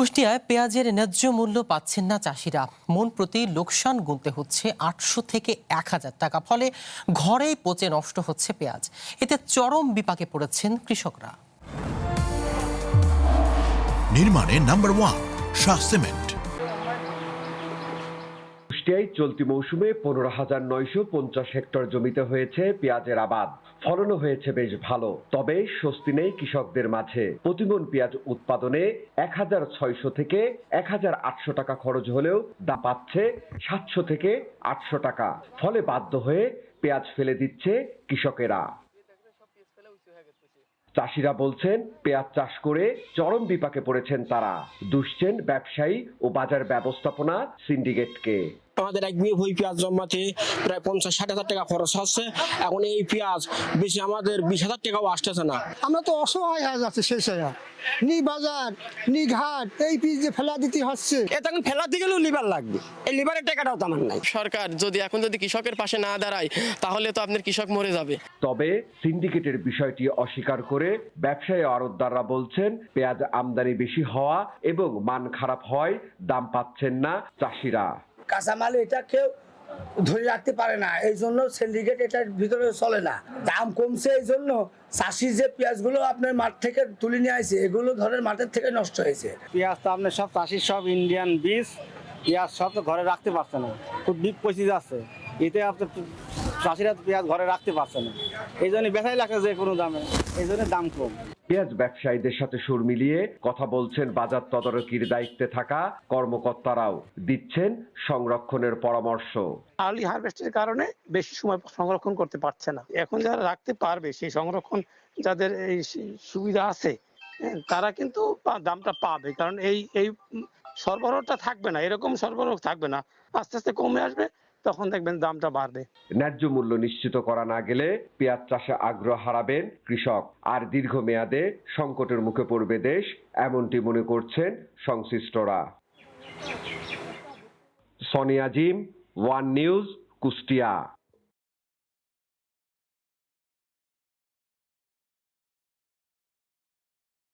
কুষ্টিয়ায় পেঁয়াজের ন্যায্য মূল্য পাচ্ছেন না চাষিরা। মন প্রতি লোকসান গুনতে হচ্ছে ৮০০ থেকে ১,০০০ টাকা। ফলে ঘরেই পচে নষ্ট হচ্ছে পেঁয়াজ। এতে চরম বিপাকে পড়েছেন কৃষকরা। নির্মাণে নাম্বার 1 শাহ সিমেন্ট। কুষ্টিয়ায় চলতি মৌসুমে ১৫,৯৫০ হেক্টর জমিতে হয়েছে পেঁয়াজের আবাদ। ফলনও হয়েছে বেশ ভালো, তবে স্বস্তি নেই কৃষকদের মাঝে। প্রতিমন পেঁয়াজ উৎপাদনে ১,৬০০ থেকে ১,৮০০ টাকা খরচ হলেও দাম পাচ্ছে ৭০০ থেকে ৮০০ টাকা। ফলে বাধ্য হয়ে পেঁয়াজ ফেলে দিচ্ছে কৃষকেরা। চাষিরা বলছেন, পেঁয়াজ চাষ করে চরম বিপাকে পড়েছেন তারা। দুষছেন ব্যবসায়ী ও বাজার ব্যবস্থাপনা সিন্ডিকেটকে। আমাদের এক বিঘে ভুই পেঁয়াজ জন্মাতে প্রায় ৫০-৬০ হাজার টাকা খরচ হচ্ছে। এখন এই পেঁয়াজ বেশি আমাদের ২০,০০০ টাকাও আসতেছে না। আমরা তো অসহায় হয়ে যাচ্ছে শেষ হয়ে, নি বাজার নি ঘাট, এই পিস যে ফেলা দিতে হচ্ছে। এটা এখন ফেলাতে গেলেও লিভার লাগবে, এই লিভারের টাকাটাও তো আমার নাই। সরকার এখন যদি কৃষকের পাশে না দাঁড়ায়, তাহলে তো আপনার কৃষক মরে যাবে। তবে সিন্ডিকেটের বিষয়টি অস্বীকার করে ব্যবসায়ী আড়তদাররা বলছেন, পেঁয়াজ আমদানি বেশি হওয়া এবং মান খারাপ হয় দাম পাচ্ছেন না চাষিরা। কাঁচামাল এটা কেউ ধরে রাখতে পারে না, এই জন্য সিন্ডিকেট এটার ভিতরে চলে না। দাম কমছে এই জন্য চাষি যে পেঁয়াজগুলো আপনার মাঠ থেকে তুলে নিয়ে আসে, এগুলো ধরেন মাঠের থেকে নষ্ট হয়েছে। পেঁয়াজ তো আপনার সব চাষির সব ইন্ডিয়ান বীজ, পেঁয়াজ সব তো ঘরে রাখতে পারছে না, খুব ডিপ পচে যাচ্ছে। এতে আপনার চাষিরা পেঁয়াজ ঘরে রাখতে পারছে না, এই জন্য বেচাই লাগছে যে কোনো দামে, এই জন্য দাম কম। পেঁয়াজ ব্যবসায়ীদের সাথে সুর মিলিয়ে কথা বলছেন বাজার তদারকির দায়িত্বে থাকা কর্মকর্তারাও, দিচ্ছেন সংরক্ষণের পরামর্শ। আর্লি হারভেস্টের কারণে বেশি সময় সংরক্ষণ করতে পারছে না। এখন যারা রাখতে পারবে, সেই সংরক্ষণ যাদের এই সুবিধা আছে, তারা কিন্তু দামটা পাবে। কারণ এই সরবরাহটা থাকবে না, এরকম সরবরাহ থাকবে না, আস্তে আস্তে কমে আসবে, তখন দেখবেন দামটা বাড়বে। ন্যায্য মূল্য নিশ্চিত করা না গেলে পেঁয়াজ চাষে আগ্রহ হারাবেন কৃষক, আর দীর্ঘমেয়াদে সংকটের মুখে পড়বে দেশ, এমনটি মনে করছেন সংশ্লিষ্টরা। সনি আজিম, ওয়ান নিউজ, কুষ্টিয়া।